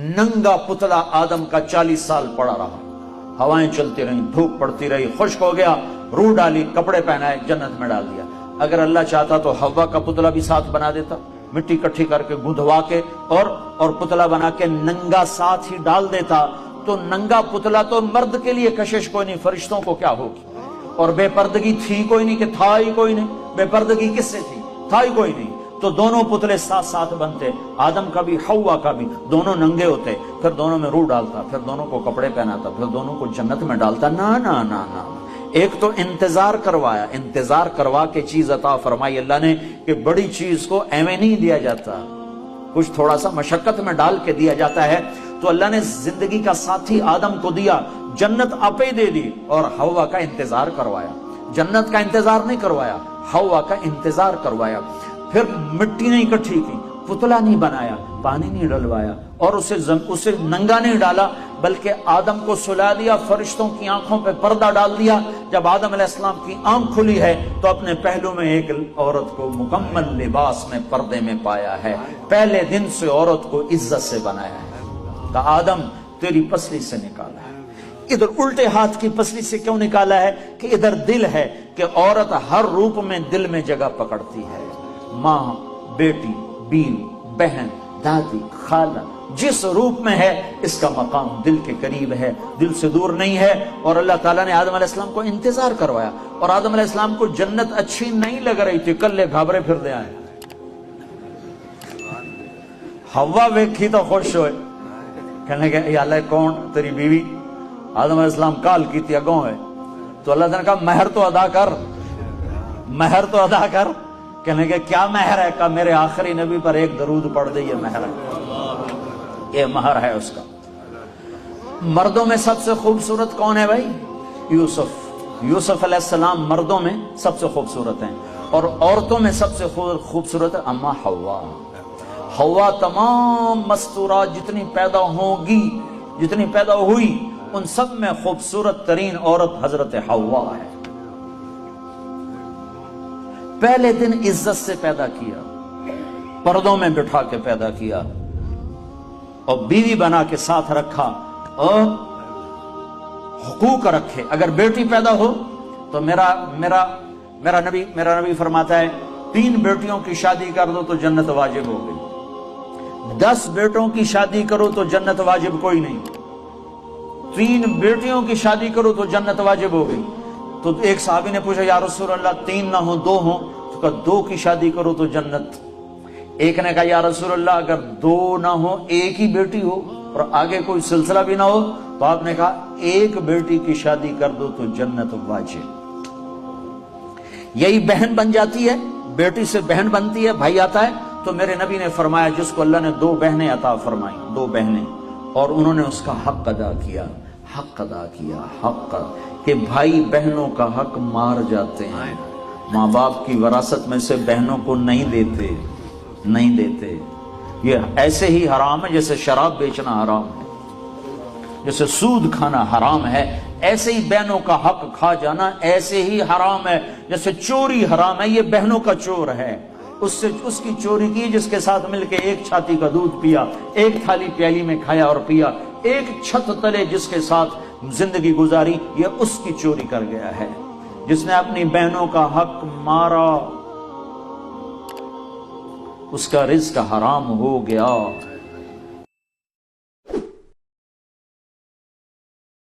नंगा पुतला आदम का 40 साल पड़ा रहा, हवाएं चलती रही, धूप पड़ती रही, खुश्क हो गया, रूह डाली, कपड़े पहनाए, जन्नत में डाल दिया। अगर अल्लाह चाहता तो हवा का पुतला भी साथ बना देता, मिट्टी इकट्ठी करके गुंदवा के और पुतला बना के नंगा साथ ही डाल देता। तो नंगा पुतला तो मर्द के लिए कशिश कोई नहीं, फरिश्तों को क्या होगी। और बेपर्दगी थी कोई नहीं कि था ही कोई नहीं, बेपर्दगी किससे थी, था ही कोई नहीं। तो दोनों पुतले साथ साथ बनते, आदम का भी हव्वा का भी, दोनों नंगे होते, फिर दोनों में रूह डालता, फिर दोनों को कपड़े पहनाता, फिर दोनों को जन्नत में डालता। ना ना ना ना, एक तो इंतजार करवाया, इंतजार करवा के चीज अता फरमाई अल्लाह ने कि बड़ी चीज को एवं नहीं दिया जाता, कुछ थोड़ा सा मशक्कत में डाल के दिया जाता है। तो अल्लाह ने जिंदगी का साथी आदम को दिया, जन्नत आपे दे दी, और हव्वा का इंतजार करवाया। जन्नत का इंतजार नहीं करवाया, हव्वा का इंतजार करवाया। फिर मिट्टी नहीं इकट्ठी की, पुतला नहीं बनाया, पानी नहीं डलवाया, और उसे नंगा नहीं डाला, बल्कि आदम को सुला दिया, फरिश्तों की आंखों पे पर्दा डाल दिया। जब आदम अलैहिस्सलाम की आंख खुली है तो अपने पहलू में एक औरत को मुकम्मल लिबास में, पर्दे में पाया है। पहले दिन से औरत को इज्जत से बनाया है। कहा आदम तेरी पसली से निकाला है। इधर उल्टे हाथ की पसली से क्यों निकाला है कि इधर दिल है, कि औरत हर रूप में दिल में जगह पकड़ती है। माँ, बेटी, बीवी, बहन, दादी, खाला, जिस रूप में है इसका मकाम दिल के करीब है, दिल से दूर नहीं है। और अल्लाह ताला ने आदम अलैहिस्सलाम को इंतजार करवाया, और आदम अलैहिस्सलाम को जन्नत अच्छी नहीं लग रही थी, कल्ले घाबरे फिर दे आए। हव्वा वेखी तो खुश होए, कहने लगे या अल्लाह कौन तेरी बीवी? आदम अलैहिस्सलाम काल की थी अगों है। तो अल्लाह ने कहा महर तो अदा कर, महर तो अदा कर। कहने के क्या महर है? का मेरे आखिरी नबी पर एक दरूद पढ़ दे, ये महर है, ये महर है उसका। मर्दों में सबसे खूबसूरत कौन है भाई? यूसुफ। यूसुफ अलैहिस्सलाम मर्दों में सबसे खूबसूरत हैं, और औरतों में सबसे खूबसूरत है अम्मा हव्वा। हव्वा तमाम मस्तूरात जितनी पैदा होगी, जितनी पैदा हुई, उन सब में खूबसूरत तरीन औरत हजरत हव्वा है। पहले दिन इज्जत से पैदा किया, पर्दों में बिठा के पैदा किया, और बीवी बना के साथ रखा, और हुकूक रखे। अगर बेटी पैदा हो तो मेरा नबी फरमाता है 3 बेटियों की शादी कर दो तो जन्नत वाजिब हो गई। 10 बेटों की शादी करो तो जन्नत वाजिब कोई नहीं। 3 बेटियों की शादी करो तो जन्नत वाजिब हो गई। तो एक साहबी ने पूछा या रसूल अल्लाह 3 ना हो 2 हो? तो कहा 2 की शादी करो तो जन्नत। एक ने कहा या रसूल अल्लाह अगर 2 ना हो, 1 ही बेटी हो और आगे कोई सिलसिला भी ना हो, तो आपने कहा 1 बेटी की शादी कर दो तो जन्नत वाजिब। यही बहन बन जाती है, बेटी से बहन बनती है, भाई आता है। तो मेरे नबी ने फरमाया जिसको अल्लाह ने 2 बहनें अता फरमाई, 2 बहनें, और उन्होंने उसका हक अदा किया, हक अदा किया, हक कि भाई बहनों का हक मार जाते हैं, माँ बाप की विरासत में से बहनों को नहीं देते, नहीं देते। ये ऐसे ही हराम है जैसे शराब बेचना हराम है, जैसे सूद खाना हराम है, ऐसे ही बहनों का हक खा जाना ऐसे ही हराम है जैसे चोरी हराम है। ये बहनों का चोर है, उससे उसकी चोरी की जिसके साथ मिलके एक छाती का दूध पिया, एक थाली प्याली में खाया और पिया, एक छत तले जिसके साथ जिंदगी गुजारी, ये उसकी चोरी कर गया है। जिसने अपनी बहनों का हक मारा उसका रिज़्क हराम हो गया।